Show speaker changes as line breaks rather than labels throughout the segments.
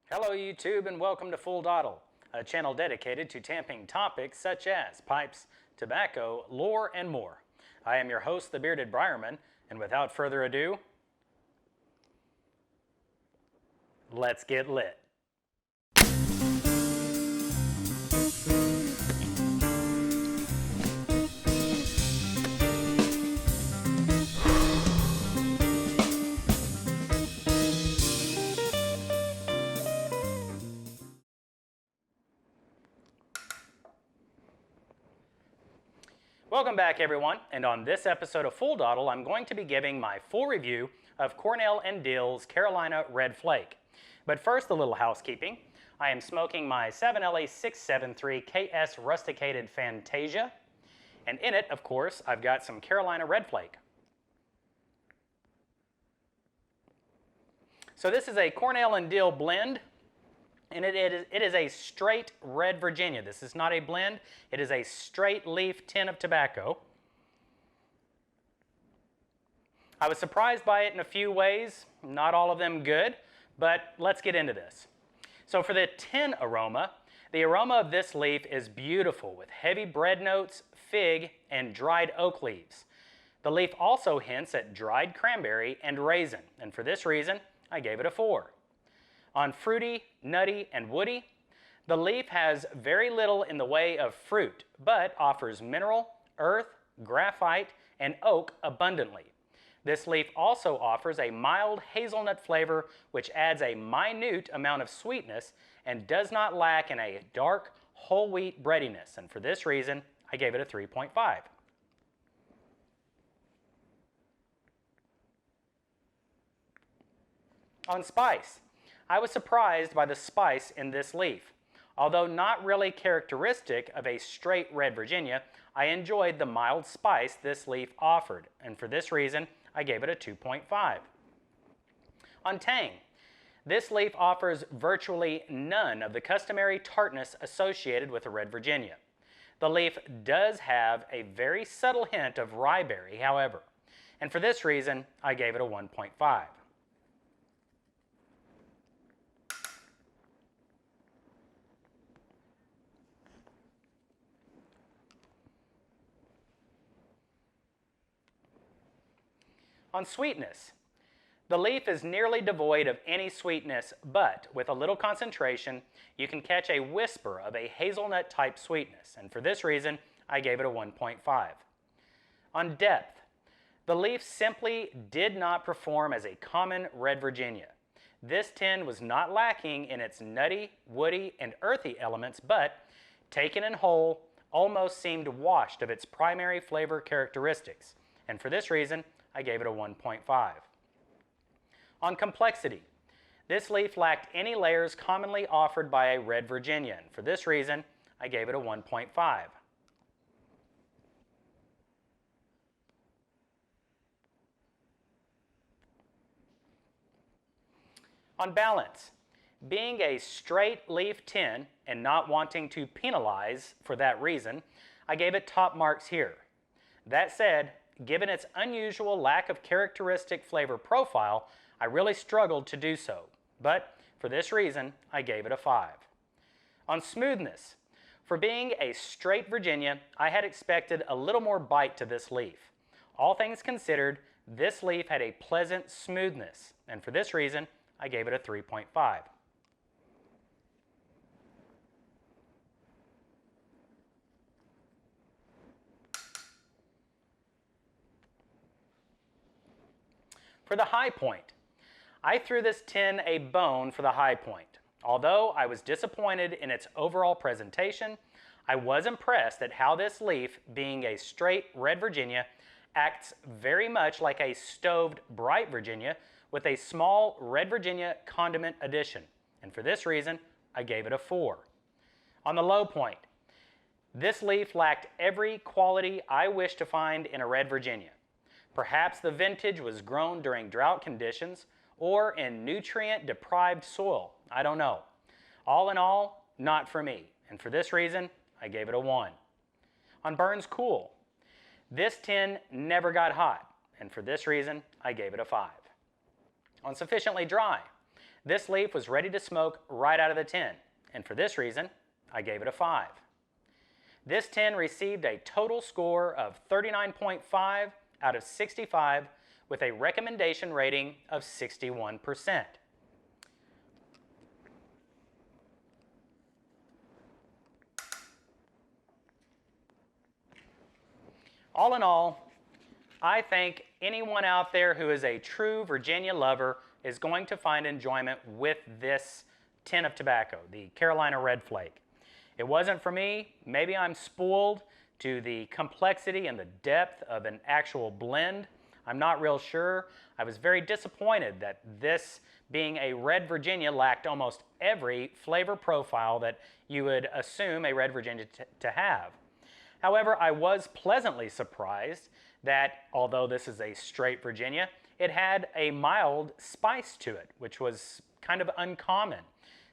Hello YouTube and welcome to Full Dottle, a channel dedicated to tamping topics such as pipes, tobacco, lore, and more. I am your host, the Bearded Briarman, and without further ado, let's get lit. Welcome back everyone, and on this episode of Full Dottle, I'm going to be giving my full review of Cornell Diehl's Carolina Red Flake. But first, a little housekeeping. I am smoking my 7LA673 KS Rusticated Fantasia, and in it, of course, I've got some Carolina Red Flake. So this is a Cornell Diehl blend, and it is a straight red Virginia. This is not a blend. It is a straight leaf tin of tobacco. I was surprised by it in a few ways, not all of them good, but let's get into this. So for the tin aroma, the aroma of this leaf is beautiful with heavy bread notes, fig, and dried oak leaves. The leaf also hints at dried cranberry and raisin, and for this reason, I gave it a 4. On fruity, nutty, and woody, the leaf has very little in the way of fruit, but offers mineral, earth, graphite, and oak abundantly. This leaf also offers a mild hazelnut flavor which adds a minute amount of sweetness and does not lack in a dark whole wheat breadiness, and for this reason, I gave it a 3.5. On spice, I was surprised by the spice in this leaf. Although not really characteristic of a straight red Virginia, I enjoyed the mild spice this leaf offered, and for this reason, I gave it a 2.5. On tang, this leaf offers virtually none of the customary tartness associated with a red Virginia. The leaf does have a very subtle hint of ryeberry, however, and for this reason, I gave it a 1.5. On sweetness, the leaf is nearly devoid of any sweetness, but with a little concentration, you can catch a whisper of a hazelnut type sweetness, and for this reason, I gave it a 1.5. On depth, the leaf simply did not perform as a common red Virginia. This tin was not lacking in its nutty, woody, and earthy elements, but taken in whole, almost seemed washed of its primary flavor characteristics, and for this reason, I gave it a 1.5. On complexity, this leaf lacked any layers commonly offered by a red Virginia, and for this reason, I gave it a 1.5. On balance, being a straight leaf tin and not wanting to penalize for that reason, I gave it top marks here. That said, given its unusual lack of characteristic flavor profile, I really struggled to do so, but for this reason, I gave it a 5. On smoothness, for being a straight Virginia, I had expected a little more bite to this leaf. All things considered, this leaf had a pleasant smoothness, and for this reason, I gave it a 3.5. For the high point, I threw this tin a bone for the high point. Although I was disappointed in its overall presentation, I was impressed at how this leaf, being a straight red Virginia, acts very much like a stoved bright Virginia with a small red Virginia condiment addition, and for this reason, I gave it a 4. On the low point, this leaf lacked every quality I wish to find in a red Virginia. Perhaps the vintage was grown during drought conditions or in nutrient-deprived soil. I don't know. All in all, not for me, and for this reason, I gave it a 1. On burns cool, this tin never got hot, and for this reason, I gave it a 5. On sufficiently dry, This leaf was ready to smoke right out of the tin, and for this reason, I gave it a 5. This tin received a total score of 39.5 out of 65 with a recommendation rating of 61%. All in all, I think anyone out there who is a true Virginia lover is going to find enjoyment with this tin of tobacco, the Carolina Red Flake. It wasn't for me. Maybe I'm spoiled to the complexity and the depth of an actual blend. I'm not real sure. I was very disappointed that this, being a red Virginia, lacked almost every flavor profile that you would assume a red Virginia to have. However, I was pleasantly surprised that although this is a straight Virginia, it had a mild spice to it, which was kind of uncommon.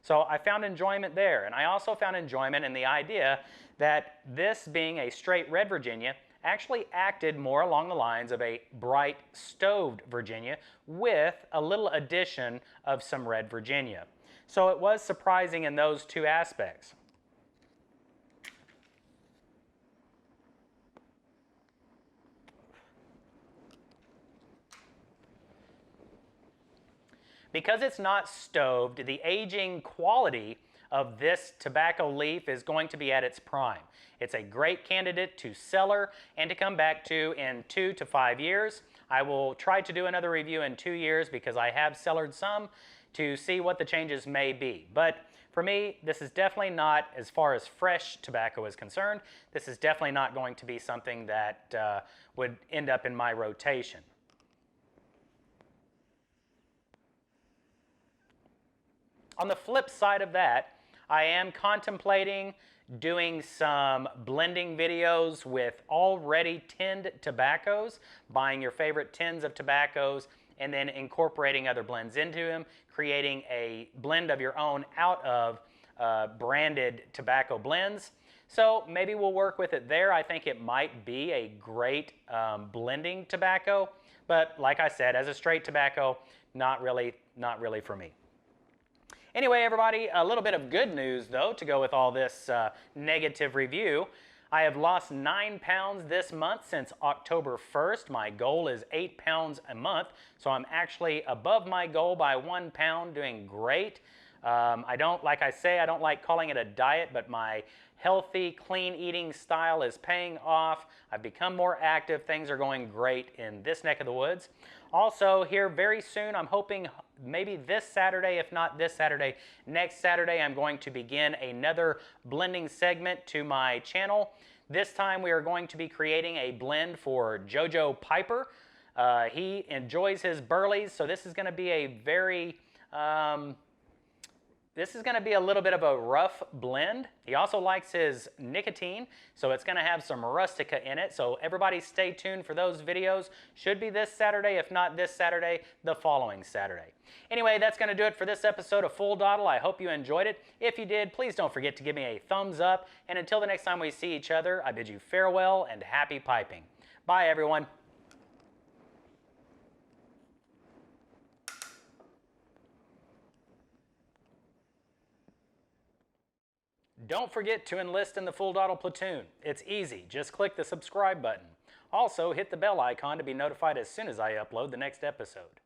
So I found enjoyment there, and I also found enjoyment in the idea that this, being a straight red Virginia, actually acted more along the lines of a bright stoved Virginia with a little addition of some red Virginia. So it was surprising in those two aspects. Because it's not stoved, the aging quality of this tobacco leaf is going to be at its prime. It's a great candidate to cellar and to come back to in 2 to 5 years. I will try to do another review in 2 years because I have cellared some to see what the changes may be. But for me, this is definitely not, as far as fresh tobacco is concerned, this is definitely not going to be something that would end up in my rotation. On the flip side of that, I am contemplating doing some blending videos with already tinned tobaccos, buying your favorite tins of tobaccos, and then incorporating other blends into them, creating a blend of your own out of branded tobacco blends. So maybe we'll work with it there. I think it might be a great blending tobacco, but like I said, as a straight tobacco, not really for me. Anyway, everybody, a little bit of good news, though, to go with all this negative review. I have lost 9 pounds this month since October 1st. My goal is 8 pounds a month, so I'm actually above my goal by 1 pound, doing great. I don't like calling it a diet, but my healthy, clean eating style is paying off. I've become more active. Things are going great in this neck of the woods. Also, here very soon, I'm hoping maybe this Saturday, if not this Saturday, next Saturday, I'm going to begin another blending segment to my channel. This time we are going to be creating a blend for Jojo Piper. He enjoys his burleys, so this is going to be a very this is going to be a little bit of a rough blend. He also likes his nicotine, so it's going to have some rustica in it. So everybody stay tuned for those videos. Should be this Saturday. If not this Saturday, the following Saturday. Anyway, that's going to do it for this episode of Full Dottle. I hope you enjoyed it. If you did, please don't forget to give me a thumbs up. And until the next time we see each other, I bid you farewell and happy piping. Bye, everyone. Don't forget to enlist in the Full Dottle platoon. It's easy. Just click the subscribe button. Also, hit the bell icon to be notified as soon as I upload the next episode.